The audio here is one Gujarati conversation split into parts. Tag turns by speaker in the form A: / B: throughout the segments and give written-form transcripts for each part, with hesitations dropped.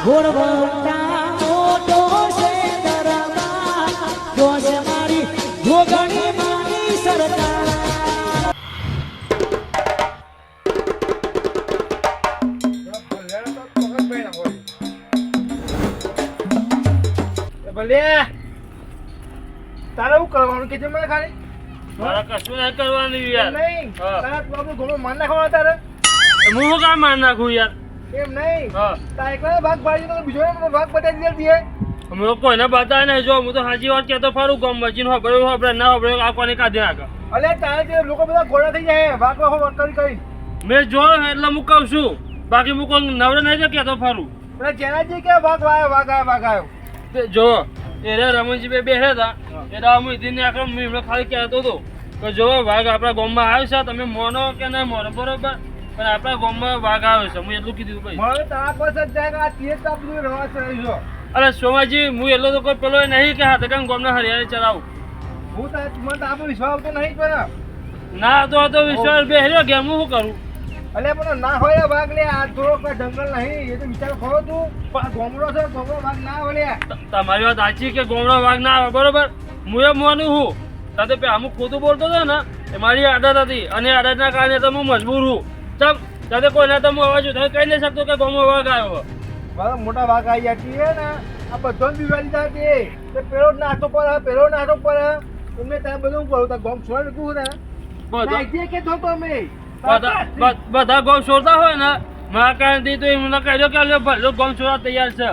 A: ઘોડવટા મોટો છે દરબાર જોશ મારી જોગણી માની સરકાર
B: ભલે તારે શું કરવાનું કે મને ખાલી
C: મારા કશું નહીં કરવાનું યાર
B: નહીં તારા બાબુ ઘણો માન નાખવાનો તારે
C: હું શું કામ માર નાખું યાર
B: એમ નહીં
C: હા
B: તારે એકલા ભાગ પાડી તો બીજો ભાગ બતાવી દે
C: હું કોઈને બતાવે નહીં જો હું તો સાચી વાત કહેતો ફરું ગમ વચીને હોબળ્યું હોબળે ના હોબળ્યું આ કોને કાઢી નાખે
B: અલે તારે જે લોકો બધા ઘોડા થઈ જાય ભાગમાં કરી
C: મેં જોયું એટલે હું કહું છું બાકી હું કોઈ નવરે નહીં કહેતો ફરું
B: એટલે જેના જે કે ભાગ આવ્યો
C: તે જો એને રમણજી બે બેઠા હતા એટલે હું ઇધીને આખો મેં ખાલી કહેતો હતો કે જો વાઘ આપણા ગામમાં આવ્યો છે તમે મોનો કે ના મોનો બરોબર પણ આપણા ગામમાં વાઘ આવ્યો છે હું એટલું કીધું ભાઈ
B: મારે તારા પાસે જ જાય કે આ તેજ તાપનું રવા ચડાવીશો
C: અરે સોમાજી હું એટલો તો કોઈ પેલો નહીં કે હાથે કામ ગામના હરિયાળી ચલાવું
B: હું મને તો આપણો વિશ્વાસ આવતો નહીં પણ
C: ના તો વિશ્વાસ બેહર્યો કે હું શું કરું
B: અલે પણ ના હોય ભાગ લે આ થોડો કોઈ જંગલ નહીં એ તો વિચાર ખરો તું પણ ગોમડો છે ગોમડો ભાગ ના હોય
C: તમારી વાત સાચી કે ગામડો વાઘ ના આવે બરોબર હું એ મોનું હું સાથે અમુક ખોટું બોલતો હતો ને એ મારી આદત હતી અને આદતના કારણે તો હું મજબૂર હું ચમ સાથે કોઈના તો હું અવાજ તમે કહી નહીં શકતો કે ગામમાં વાઘ આવ્યો
B: મારા મોટા ભાગ આવી જતી હે ને આ બધો જ બિવાડી જાય તે પેલો જ નાટો પર તમને ત્યાં બધું કરું તો ગોમ છોડ મૂકું ને
C: બધા
B: કે જો તમે
C: બધા ગામ છોડતા હોય ને મારા કારણથી તો એમને કહ્યું કે ભલો ગામ છોડવા તૈયાર છે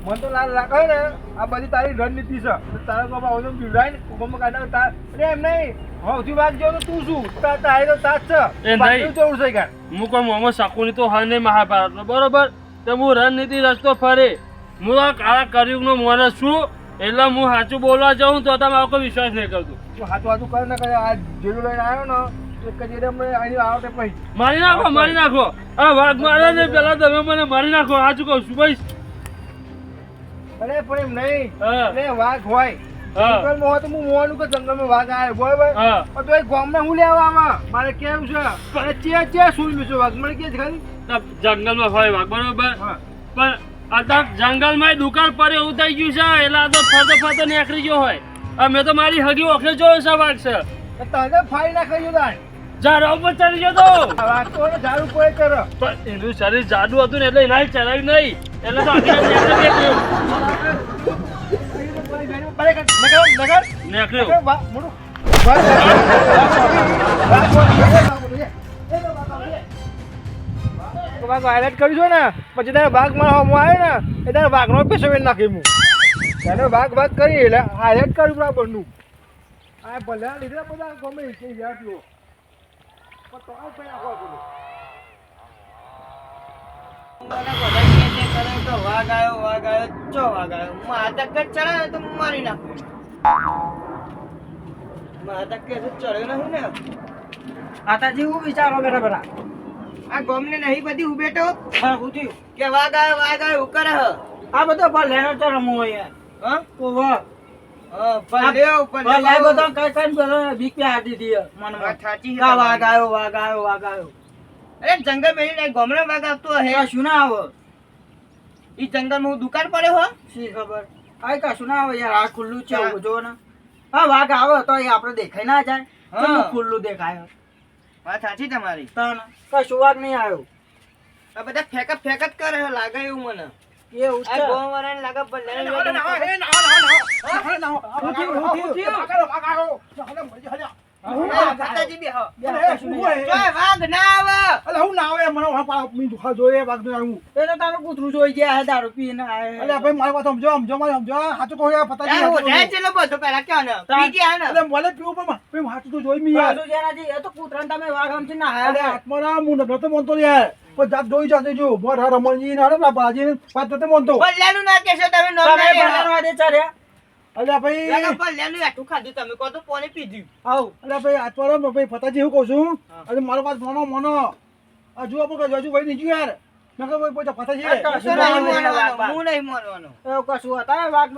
B: મને તો લાલ લાગે ને આ બધી તારી રણનીતિ છે તારા બાબા હવે બિવડાય ને ગોમમાં કાઢા એમ નહીં સૌથી ભાગ જો તો તું શું તારે તો તાજ છે
C: એ નહીં
B: જરૂર છે યાર
C: હું કોઈ મોહમ્મદ શાકુની તો હા નહીં મહાભારતનો બરોબર તો હું રણનીતિ રસ્તો ફરે હું આ કાળા કળયુગનો માણસ છું એટલે હું સાચું બોલવા જાઉં તો તમે કોઈ વિશ્વાસ નહીં કરતું
B: તું હાથું કરે ને કરે આ જેલું લઈને આવ્યો ને એક જ એડમ અહીં આવો તે પછી
C: મારી નાખો આ વાઘ મારે ને પેલા તમે મને મારી નાખો સાચું કહું છું ભાઈ
B: અરે પણ એમ નહીં
C: હા.
B: એટલે વાઘ હોય
C: હા.
B: જંગલમાં હોય તો હું મોવાનું કે જંગલમાં વાઘ આવે બરોબર
C: હા.
B: પણ તો એ ગામમાં હું લેવા આમાં મારે કેવું છે પણ ચે સુઈ છે વાઘ મને કે ખાલી
C: જંગલમાં હોય વાઘ બરોબર
B: હા
C: પણ આ તો જંગલમાં દુકાળ પર એવું થઈ ગયું છે એટલે આ તો ફરતો નીકળી ગયો હોય મેં તો મારી હગી ઓખે જોયો છે વાઘ છે
B: તો તને ફાઈ ના ખાઈ તાર
C: ઝાડા ઉપર ચડી ગયો તો
B: વાઘ તો ઝાડુ કોઈ કરે
C: પણ એનું શરીર જાડુ હતું ને એટલે એના ચડાવ્યું નહીં એટલે તો આગળ નીકળ્યું
B: હાઇલાઇટ કર્યું છે ને પછી તારે ભાગ મારા હું આવ્યો ને એ તારે ભાગનો પેસો વેન નાખી હું ત્યારે ભાગ કરી એટલે હાઇલાઇટ કર્યું બરાબરનું આ ભલે લીધે બધા ગમે છે યાર પીવો પણ તો આવું કઈ નાખવા બોલો
D: વાઘ આવ્યો ચો વાઘ આવ્યો માતા કે ચડાવે તો મારી નાખું માતા કે ચડ્યો નહીં ને
A: આતાજી હું વિચારો બેટા
D: આ ગોમને નહીં બધી ઉભેટો
A: હા હું થયું
D: કે વાઘ આવ્યો હું કરે હ
A: આ બધો ભલેનો તો રમવો યાર
D: હા
A: ઓહો
D: ભલ્યો
A: ભલે બધો કઈ બધો બીક પે હાડી દી મને
D: થાચી
A: કા વાઘ આવ્યો
D: અરે જંગલ મેલી નહીં ગોમનો વાઘ આવતો હે
A: શું ના આવો
D: ઈ જંગલમાં હું દુકાન પડ્યો હો
A: શી ખબર આ કશું ના આવે યાર આ ખુલ્લું છે જો ને હા વાઘ આવે તો એ આપણે દેખાઈ ના જાય કેટલું ખુલ્લું દેખાય
D: વાત સાચી તમારી
A: તને કશું વાઘ નહીં આવ્યો
D: આ બધા ફેક જ કરે હે લાગે એવું મને
A: એવું
D: આ
A: છે
D: ગોમ વાળાને લાગે ભલે માતાજી બે હો વાઘ ના આવે
B: હું ના આવે મને મી દુખા જોઈએ ભાગ નું આવ્યું
A: એને તારું કૂતરું જોઈ ગયા હે દારૂ પીને આયા
B: અલે ભાઈ મારી વાત સમજો હાચું કહો યાર પતાજી
D: ચલો બધો પેલા ક્યાં ને પી ગયા ને
B: અલે મને પીવું પણ ભાઈ હાચું તો જોઈ મી યાર
A: પાછું જેનાથી એ તો કૂતરાને તમે વાઘ આમથી ના
B: અરે
A: હાયા
B: આત્માના હું નતો મોનતો યાર પણ જાત જોઈ જાતે જો મોર રમણજી ના રે બાજી પાત નતો મોનતો
D: ભલ્યાનું ના કેશો તમે નો
A: તમે ભલાનો આદે ચર્યા
B: અલે ભાઈ
D: લાગે ભલ્યાનું આટલું ખાધું તમે કહો તો કોને પીધું
A: આવ
B: અલે ભાઈ આત્માના ભાઈ પતાજી હું કહું છું અરે મારો વાત મોનો આ જો આપણે હજુ ભાઈ નહીં યાર મેં કહ્યું ભાઈ પોતા પતાજી
D: હું નહીં માનવાનો
A: એવું કશું હતા વાઘ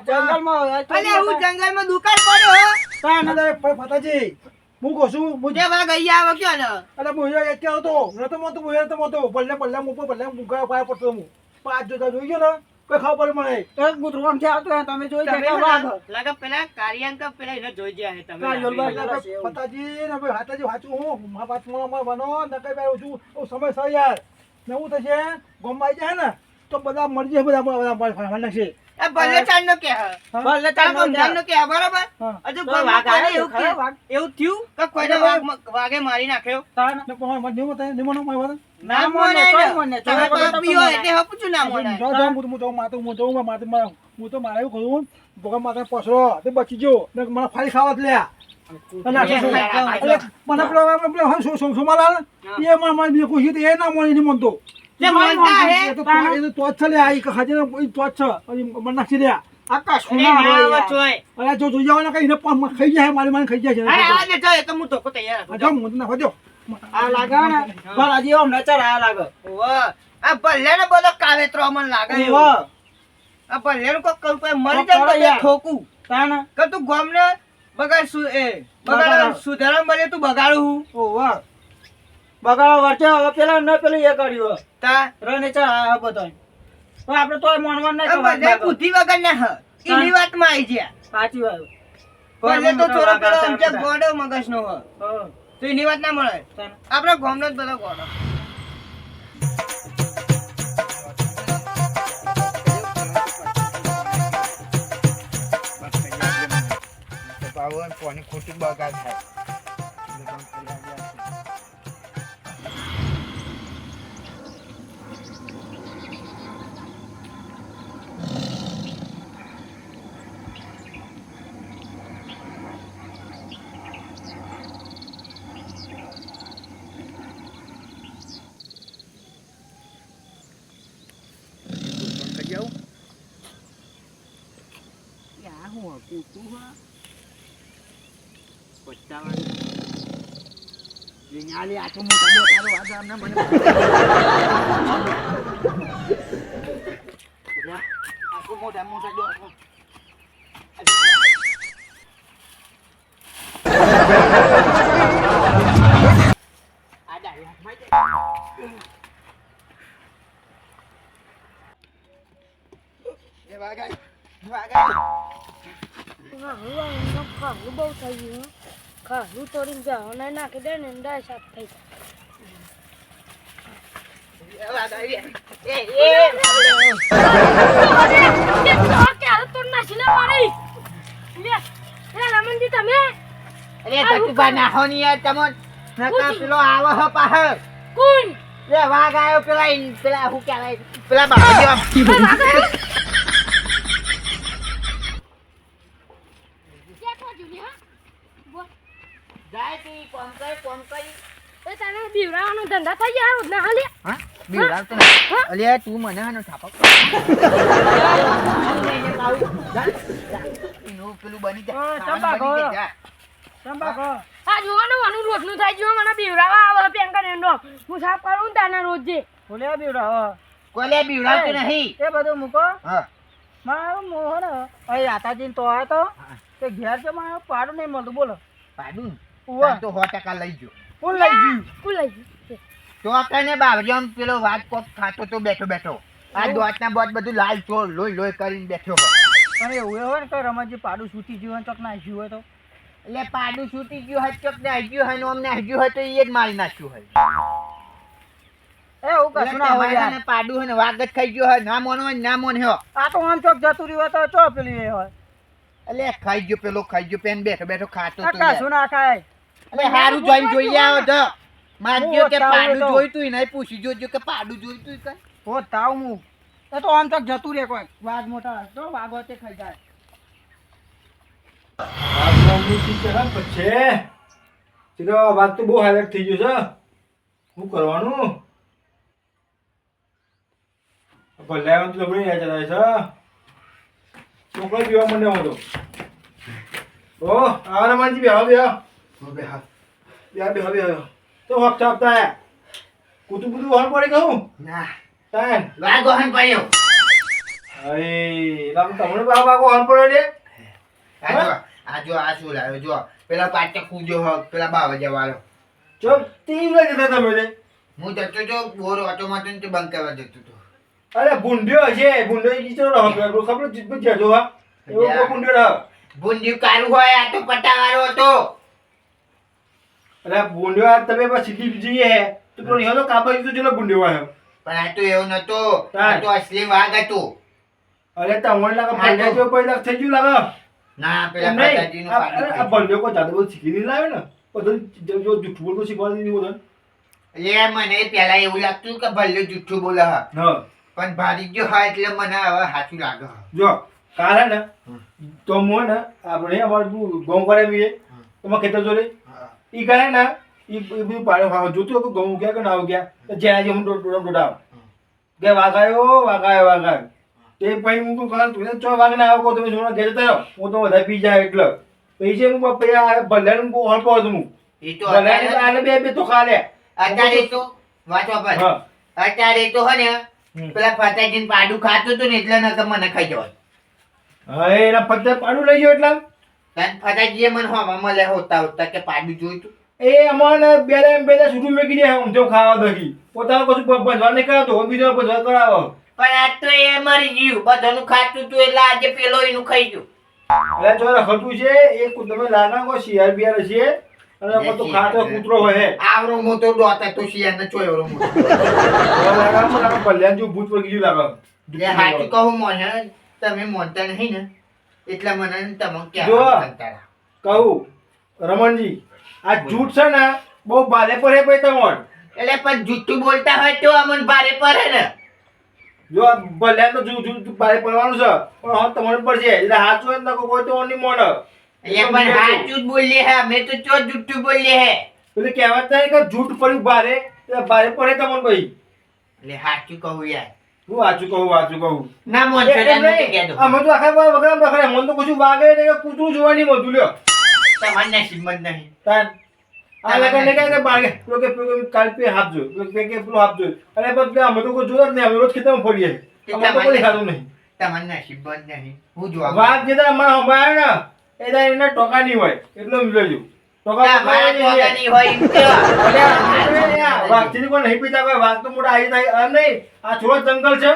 A: જંગલમાં હોય
D: અલે હું જંગલમાં દુકાન પડ્યો હો
B: અલે ભાઈ પતાજી હું કહું છું
D: મુજે વાઘ અહીંયા આવો ક્યાં ને
B: અલે હું એક કે હતો નતો મોતો ભલે મુકો ભલે મુકા પાય પડતો હું પાંચ જોતા જોઈ ગયો ને કોઈ ખબર મને
A: એક કૂતરું આમથી આવતું હોય, તમે જોઈ
D: તમે
A: ગયા વાઘ.
D: લાગે પેલા કાર્યાંક પેલા એને જોઈ ગયા છે તમે
A: કાજોલ
D: લાગે.
A: બાજુ.
B: પતાજી ને ભાઈ હાથાજી વાંચું હું મારા પાછમાં બનો નકઈ બેરું છું સમય સર યાર ને હું થશે ગોમમાં આવી જાય ને તો બધા મરી જાય બધા નાખશે
D: એ ભલે ચાંદનો કે હે.
A: ભલે ચાંદનો કે.
D: ચાંદનો કે હે, બરોબર
B: હા.
D: હજુ
A: તો
D: ગમે
A: વાઘ
D: કોઈને
A: આવ્યો
D: એવું
A: તો ખરો
D: કે-
A: વાઘ.
D: એવું થયું કે કોઈને વાઘે મારી નાખ્યો
A: તાણ.
B: ને પણ મને નિમો થાય નિમો મારી વાત
A: ના મોને,
D: મોને
A: તોય
D: ને.
A: મોને.
D: તમે
A: તમે
D: તો પીઓ એટલે હપુચું ના મોને.
B: હું તો મારે એવું કહું ભગવાન માતા પસરો તે બચી ગયો ને મને ફાડી ખાવા જ લ્યા અને આ શું- એટલે મને પેલો સોમાલાલ એ મને બીજું કોઈ એ ના મને નહીં મનતો
D: જે માનતા હે
B: એ તો તો જ છે લે આ ખાજે ને એ તો જ છે મને નાખી દે
A: આ કશું
D: અરે
A: ના
D: ના
A: હોય
D: આવે
A: યાર.
D: ચોય.
B: અરે જો જોઈ જાવ ને કઈ ને પણ ખાઈ જાય મારી મને ખાઈ જાય છે
D: અરે આવા દે ચોય, તો હું ધોકો તૈયાર
B: આ
D: રાખું.
B: જાઓ હું ના હોજો
A: આ લાગે ને બાલાજી આમ નચર આયા લાગે.
D: ઓવે. આ ભલ્યાને બધો કાવેતરો મને લાગે એવું.
A: ઓવા.
D: આ ભલ્યાનું કોક કહું કોઈ મરી
A: કોક
D: જાય તો
A: કરો
D: બે
A: યાર.
D: ઠોકું.
A: તાણ.
D: કે તું ગામને બગાડ
A: બગાડ.
D: સુધારા મળે તું બગાડું હું.
A: ઓવા. બગાડો વચ્ચે હવે પેલા ન પેલું એ કર્યું
D: તા
A: રને ચા આયા બધા. તો આપણે તોય માનવાનું નહીં
D: આ
A: કે વાઘ
D: બધા
A: લાગે.
D: બુદ્ધિ વગર ના હ એની વાતમાં આવી ગયા.
A: સાચી વાત.
D: ભલે તો થોડો પેલો
A: વાઘ
D: સમજે
A: આવતા.
D: ગોડો મગજનો હ
A: હા.
D: તો એની વાત ના મળે.
A: તાણ.
D: આપણા ગામનો જ બધો ગોડો.
B: ખોટી બગાડ થાય
A: યા હું કૂકું હા. વિનાલી આટલું મોટા બેઠાડો આજે અમને મને આટલું મોટા મોટા બેઠો. આ ડાળી હાથમાં જાય. એ વાગાય વાગાય.
E: ખાવું બહુ થઈ ગયું ખાવું તોડીને જવાના નાખી દે ને દાળ સાફ થઈ જાય તો નાસી ના મારી રમણજી તમે
D: અરે ધતુભા નાહો ની યાર તમોન નકા પેલો આવો હ પાહર.
E: કોણ
D: લે વાઘ આયો પેલા હું કહેવાય પેલા બાબા જાય તી કોમ કરી
E: એ તને બીવરાવાનો ધંધા થઈ ગયા રોજ ના હાલે
D: હા બીવડાવ તો અલે તું મને હાનો થાપક નો પેલું બની
A: હા,
D: જા
A: ચંપા
D: બની
A: કહો.
D: જા.
A: ચંપા
E: આ જોવાનું વાનું રોજનું થાય જો મને બીવરાવા આવે પેંકર એનો હું સાફ કરું ને તાના રોજે
A: બોલ્યા બીવડા.
D: કોલે બીવડાવતો નહીં.
A: એ બધું મૂકો.
D: હા
A: મારો મોહ ને અહીં આતાજી તો આવ્યો તો તે ઘેર છે મારો પાડું નહીં મળતું બોલો.
D: પાડું
A: ઉવ્વ.
D: તાર તો 100% લઈ ગયો.
A: કોણ લઈ ગયું?
E: કુલ લઈ ગયું
D: તો કને બાવરિયામ પેલો વાત કોક ખાતો તો બેઠો આ દોતના બોટ બધું લાલ ચોળ લોહી કરીને બેઠો હોય.
A: પણ એવું હોય ને કે રમતજી પાડું છૂટી ગયું હોય ને ચોક નાખ્યું હોય તો
D: એટલે પાડું છૂટી ગયું હોય ચોક ને હજ્યું હોય ને અમને હજ્યું હોય તો એ જ મારી નાખ્યું હોય.
A: એવું કશું ના હોય યાર.
D: તમારે પાડું હોય ને વાઘ જ ખાઈ ગયો હોય ના મોનો હોય ને ના મોને હો.
A: આ તો આમ ચોક જતું રહ્યું હોય તો ચો પેલી એ હોય.
D: એટલે ખાઈ ગયો પેલો ખાઈ ગયો પેન બેઠો ખાતો
A: આ
D: તો
A: કશું ના ખાય.
D: એટલે હારું જોઈને જોઈ આવો તો મારજો કે
A: હું
D: પાડું
A: તો.
D: જોઈતું નહીં પૂછી જોજો કે પાડું જોઈતું કઈ.
A: હો તાવ હું એ તો આમ ચોક જતું રહે કોઈ વાઘ મોટા તો વાઘ વચ્ચે ખાઈ જાય.
B: વાત તો બહુ હાલત થઈ ગયું છે શું કરવાનું ભલે તો લબડી યાદ ચલાવે છે છોકરો પીવા મને હતો ઓ આવા માનજી બે તો હક ચાપતા કુતું કુતું હોલ પડે કહું
D: ના
B: તાન
D: વાઘ ઓહન પડ્યો.
B: અય રામ તમને બાબા કો હોલ પડે
D: આજો આ શું લાવ્યો જો પેલા પાટે કૂજો હ પેલા બાવજા વાળો.
B: ચો તીમ લઈ જતા તમે રે
D: હું જતો જો બોર ઓટોમાં તો બંધ કરવા જતો હતો.
B: અરે ભૂંડ્યો હશે, ભૂંડ્યો જીતો રહો ખબર જીતમાં જતો હા એવો કોઈ ભૂંડ્યો રહો.
D: ભૂંડિયું કારું હોય આ તો પટાવાળો હતો.
B: અરે ભૂંડ્યો આ તમે બસ સીધી બીજી હે તો પેલો નિહાળો કાપા દીધો ચલો ભૂંડ્યો આવ્યો.
D: પણ આ તો એવું નતો, આ તો અસલી વાઘ હતું.
B: અરે તમને લાગે ભંડ્યા જેવો પહેલા થઈ ગયું લાગે.
D: ના પેલા
B: એમ નહીં.
D: પતાજીનું
B: આ
D: પાડું
B: ભંડ્યો કોઈ જાદુ બધું શીખી નહીં લાવ્યો ને બધું જો જૂઠું બોલતું શીખવાડી દીધું બધું.
D: લે મને પેલા એવું લાગતું કે ભલ્યો જુઠ્ઠું બોલે હા,
B: હા
D: પણ ભારી ગયો હા એટલે મને હવે સાચું લાગે હા.
B: જો કારણ ને તો મો ને આપણે અમારું ઘઉં કરે બી તમે ખેતર જોડે ઈ કરે ને ઈ બધું પાડે જોતું હતું ઘઉં ગયા કે ના ગયા તો જ્યાં જે હું ડોડાવ કે વાગાયો તે પછી હું કહું તું ચો વાગ ના આવો તમે જોડે ઘેર જતા રહો હું તો વધારે પી જાય એટલે પછી હું પૈસા ભલ્યાનું બહુ હળપો હતો હું
D: એ તો
B: ભલ્યાને આલે બે તો ખાલે
D: અત્યારે તો વાંચવા પર
B: હા
D: અત્યારે તો હે ને પેલા ફતાજીને પાડું ખાતું હતું ને એટલે નકર મને ખાઈ જવાય.
B: હા એના પત્તે પાડું લઈ ગયો એટલે
D: કારણ ફતાજીએ મને હોમાં મળે હોતા કે પાડું જોયું તું.
B: એ અમારે બે છૂટું મેકી દે આમ તો ખાવા દકી પોતાનું કશું ભજવા નહીં કરાવતો બીજો ભજવા કરાવો.
D: પણ આજ તો એ મરી ગયું બધાનું ખાતું હતું એટલે આજે પેલો એનું ખાઈ ગયું.
B: એટલે જો રખડતું છે એ તમે લાગા કોઈ શિયાળ બિયાર છે અને તો ખાતો કૂતરો હોય
D: આવરો મોટો દોતા તો શિયાળ ને ચોયરો મોટો.
B: લાગા ભલ્યાન જો ભૂત પડી ગયું લાગે.
D: એટલે હાચું કહું મને તમે મોનતા નહીં ને એટલે મને તમે
B: જો.
D: ક્યાં કંટાળા.
B: કહું રમણજી આ જૂઠ છે ને બહુ ભારે પડે પછી તમારે
D: એટલે પણ જુઠ્ઠું બોલતા હોય તો અમને ભારે પડે ને.
B: જો આ ભલ્યાન તો જૂઠ ભારે પડવાનું છે પણ હવે તમારે પડશે એટલે હાચું હોય ને કોઈ તો નહીં મોને
D: એટલે પણ હાચું જ બોલીએ હે અમે તો ચો જુઠ્ઠું બોલીએ હે.
B: એટલે કહેવત નહીં કે જૂઠ પડ્યું ભારે એટલે ભારે પડે તમને ભાઈ.
D: એટલે હાચું કહું યાર.
B: હું વાંચું કહું
D: ના મોન
B: અમે તો આખા વગર મન તો કશું વાગે નહીં કે કૂતરું જોવા નહીં મળતું લ્યો
D: તમારે નસીબ જ નહીં.
B: તાન આ લગન ને કે બાગે પેલો કે કાલ પે આપજો પેલો આપજો અને પછી અમે તો કોઈ જોયો જ નહીં અમે રોજ ખેતરમાં ફરીએ અમે તો કોઈ ખાતું નહીં.
D: તમારે નસીબ જ નહીં. હું જોવા
B: વાત જે મારા સંભાળે ને એ એના ટોકા નહીં હોય એટલો મિલેજો ટોકા
D: તમારા ટોકાની હોય એમ કેવા.
B: વાઘથી કોઈ નહીં પીતા કોઈ વાઘ તો મોટા આવી થાય એમ નહીં આ થોડો જંગલ છે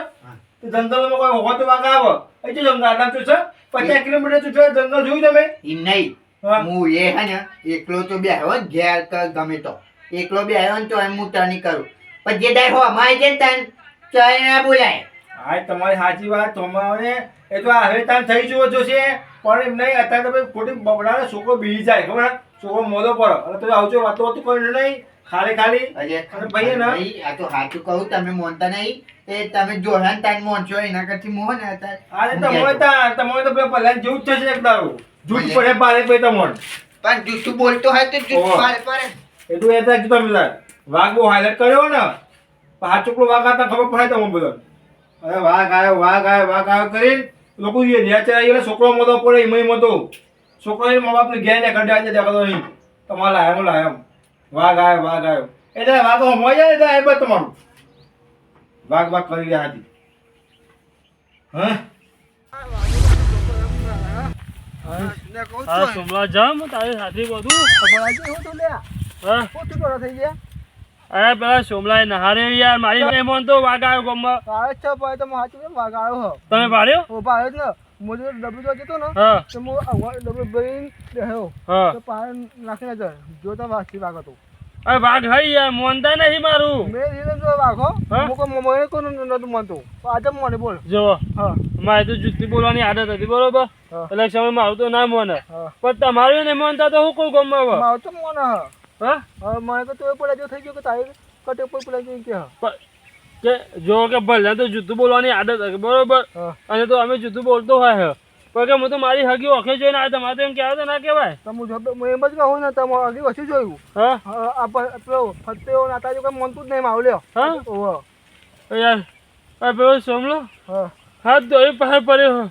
B: જંગલમાં કોઈ હોય તો વાઘ આવે એ તો જંગલ આટલા તો છે 50 કિલોમીટર તો જંગલ જોયું તમે
D: એમ નહીં. હું એ હે ને એકલો તો બેહ્યો ને ઘેર કે ગમે તો એકલો બેહ્યો ને તો એમ હું ટર્ની કરું પણ જે દાય હો અમારી જેમ તન ચાય ના બોલાય.
B: હા તમારી સાચી વાત તમારે એ તો હવે તાન થઈ જવો જોશે પણ એમ નહીં અત્યારે તો ખોટી બગડાને છોકરો બીજી જાય ખબર છોકરો મોદો પડે અને તો આવજો વાતો કોઈ નહીં ખાલી
D: અરે
B: ભાઈ ને
D: આ તો સાચું કહું તમે મોનતા નહીં એ તમે જોહે ને તાન મોનશો એના કરતી મોહ ને અત્યારે
B: તમારે તો પેલા પહેલા જેવું જ થશે એક દારૂ જૂઠ પડે પારે પછી તમારે
D: પણ જૂઠું બોલતો હોય તો જૂઠું પાડે પડે.
B: એટલું એ થાય તમે વાઘ બહુ હાઈલાઇટ કર્યો ને આ ચોકડો વાઘ હતા ખબર પડે તમે બધા અરે વાઘ આવ્યો કરીને લોકો નેચર છોકરો મોટો પડે એમાં મોટો છોકરો મા બાપને ઘેર ને કઢાઈ જાય દેખાતો નહીં તમારે લાયમ વાઘ આવ્યો એટલે વાઘ હોય જાય એટલે એ બસ તમારું વાઘ કરી રહ્યા હતી હા
C: હા સોમલા જામ તારી સાથે બધું હા અરે પેલા સોમલા નહારે યાર મારી એમોન તો વાઘ આવ્યો ગમમાં તમે પાડ્યો હા અરે વાઘ હઈ યાર મોનતા નહીં મારું જો મારે તો જુઠ્ઠી બોલવાની આદત હતી બરોબર એટલે સમય મારું તો ના મોને પણ તમારું ને મોનતા તો હું કોઈ ગમમાં કે જો કે ભલે તો જુઠ્ઠું બોલવાની આદત હતી બરોબર અને તો અમે જુઠ્ઠું બોલતો હોય પણ કે હું તો મારી હગી ઓખે જોઈને આ તમારે તો એમ કહેવાય તો ના કહેવાય યાર આ પેલો સોમલો હાથ ધોઈ બહાર પડ્યો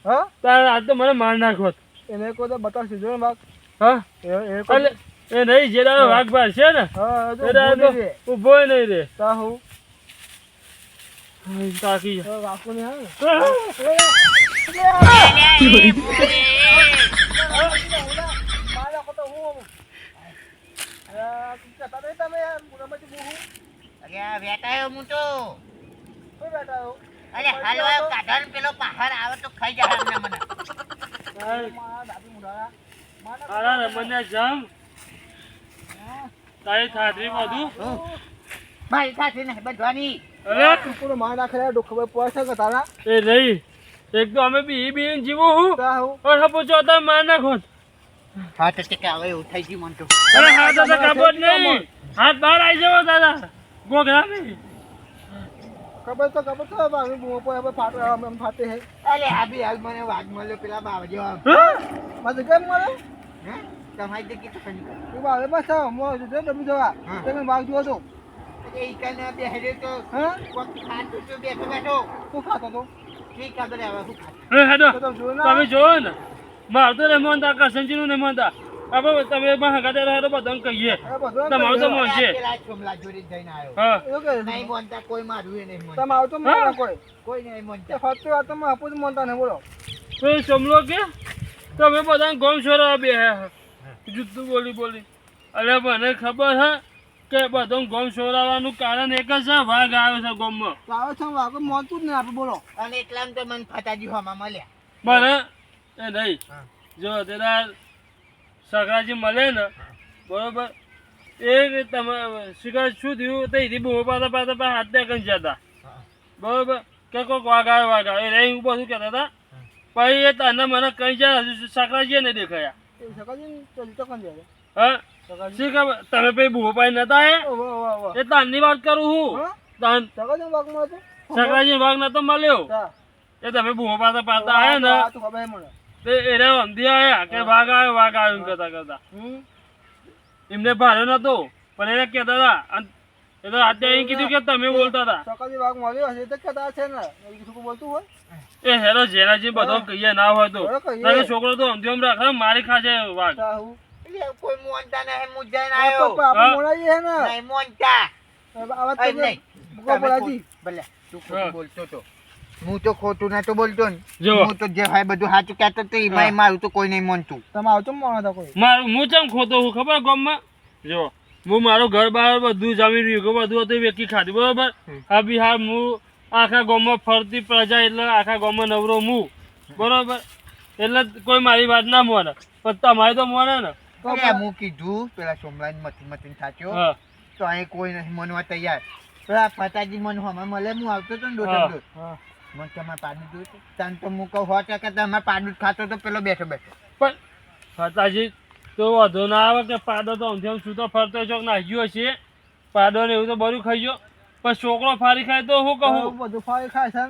C: તારે આજ તો મને માર નાખો
B: એને કોઈ તો બતાવશે જો ને વાઘ
C: હા એટલે એ નહીં જે દાડો વાઘ બાર છે ને એ દાડો તો ઉભો નહીં રે તાકી
D: અરે હાલવાયો કાઢાને પેલો પહાડ આવે તો ખાઈ જાય અમને મને.
B: મારા દાદી મુઢાળા. મારા
C: અરે રમણને જમ તારી થાદરી બધું
D: મારી સાથે નહીં બધવાની.
C: અરે
B: કુકડો માર નાખે તો ખબર પડશે કે તારા
C: એ નહીં એક તો અમે બી જીવું હું
B: તા હું
C: और પૂછો તમે માર નાખો
D: હા તો કે આવે એવું થઈ ગયું મન તો.
C: અરે હાથ તો કાપો જ નહીં હાથ બહાર આવી જવો દાદા ગોગરા નહીં
B: ખબર તો બાકી બુઓ પર હવે ફાટે હે
D: અરે આ બી હાલ મને વાઘ મળ્યો પેલા બાવજો.
B: મારે કેમ મળે
D: હે તમારી જગ્યાએ તો કઈ
B: તું બાવે બસ મો જો ડબી જવા
D: હા.
B: તમે વાગ જો તો
D: અરે ઈ કાને બેહરે તો
B: હા
D: કોક ખાતું તો બેઠો બેઠો.
B: તું ખાતો તો
D: ઠીક ખબર હવે શું ખાતું.
C: અરે હેડો
B: તો જો ના
C: તમે જોવો ને મારતો ને મોનતા કરશનજીનું ને મોનતા આપણે તમે મહાગાતે રહે તો બધાને કહીએ
B: અરે બધો
C: તમારું તો મોન છે
D: પેલા ચોમલા જોડે જઈને આવ્યો.
C: હા
B: એવું કે
D: નહીં મોનતા કોઈ મારું નહીં મોનતા.
B: તમે આવતો મને કોઈ
D: કોઈ નહીં
B: તે
D: મોનતા.
B: ફરતી વાત તમે આપો જ મનતા ને બોલો
C: તો એ સમલો કે તમે બધાને ગોમ છોરા બે જુદ્દું બોલી અરે મને ખબર હે કે બધો ગોમ છોરાવાનું કારણ એક જ છે વાઘ આવ્યો છે ગોમમાં
B: તો આવે છે વાગો મોતું જ ને આપણે બોલો
D: અને એટલામાં તો મને ફટાજી હોમાં મળ્યા.
C: મને એ નહીં
D: હા.
C: જો તેના સગરાજી મળે ને બરોબર એ તમે શિકાર શું થયું તો એથી બહુ પાતા હાથ ત્યાં કઈ જતા બરોબર કે કોઈક વાઘ આવ્યો એ રહી હું બધું કહેતા હતા પછી એ તને મને કઈ જાય હજુ સગરાજી નહીં દેખાયા
B: એ સકાજી તો જીતો કન જાય
C: હા શી ખબર તમે પછી બહુ પાઈ નતા હે
B: ઓ વાહ વાહ
C: એ તાનની વાત કરું હું
B: હા
C: તાન
B: સકાજી વાગ માં તો
C: સગરાજી વાઘ નતો મળ્યો
B: હા
C: એ તમે બહુ પાતા આયા ને
B: આ તો ખબર મને
C: તે એને સમજી આયા કે વાઘ આવ્યો એમ કરતા એમને ભાડ્યો નતો પણ એને કહેતા હતા અને એ તો અત્યારે એમ કીધું કે તમે બોલતા હતા
B: સકાજી વાગ મળ્યો હશે તો કદા છે ને એ શું બોલતું હોય
C: એ હેરો જેનાજી બધો કહીએ ના હોય તો
B: બરાબર કહીએ.
C: તારે છોકરો તો સમજો એમ રાખે મારી ખાશે વાઘ
B: સાહુ
D: એટલે કોઈ મોનતા નહીં હું જઈને
B: આ
D: આવ્યો.
B: પપ્પા આપણે મોડાઈએ હે ને
D: નહીં મોનતા.
B: આવા
D: અરે
B: તો
D: નહીં.
B: મુકો બોલાજી
D: ભલે તું
C: હા.
D: ખોટું બોલતો તો. હું તો ખોટું નતો બોલતો ને.
C: જો.
D: હું તો જે હોય બધું સાચું કહેતો તો એમાંય મારું તો કોઈ નહીં માનતું.
B: તમે આવતો મોણા હતા કોઈ
C: મારું હું ચમ ખોતો હું ખબર ગામમાં જો હું મારું ઘર બહાર બધું જમીન વીઘો બધું હતું વેકી ખાધું બરોબર હા બી હા હું આખા ગામમાં ફરતી પ્રજા એટલે આખા ગામમાં નવરો હું બરોબર એટલે કોઈ મારી વાત ના મોને પણ તમારે તો મોને ને
D: અરે હું કીધું પેલા સોમલાને મથી થાચ્યો
C: હા
D: તો અહીં કોઈ નહીં મનવા તૈયાર. પેલા ફટાજી મને હમણાં મળે હું આવતો હતો ને
C: હા.
D: દોસ્ત
B: હા
D: મને તમારે પાડું જોયું હતું. તાન તો હું કહું 100% તમારે પાડું જ ખાતો તો પેલો બેઠો
C: પણ ફતાજી તો વધુ ના આવે કે પાડો તો આમથી આમ છૂટો ફરતો ચોક નાખી ગયો છે પાડો ને એવું તો બધું ખાઈ ગયો પણ છોકરો ફારી ખાય તો હું કહું
B: બધું ફાવી ખાય છે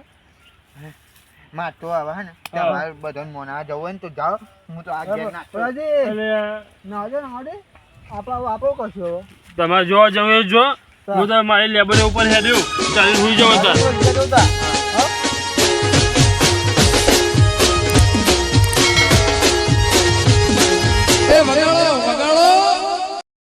D: માં તો હવે હે ને તમારે બધાને મોના જવું હોય ને તો જાઓ. હું તો આ ઘેર નાખતો.
B: બરાજી
C: એટલે
B: ના દે ના દે આપણો કરશું હવે
C: તમારે જોવા જવું એ જો હું તો મારી લેબર ઉપર હેડ્યું ચાલી સુઈ જવો તાર
B: જતા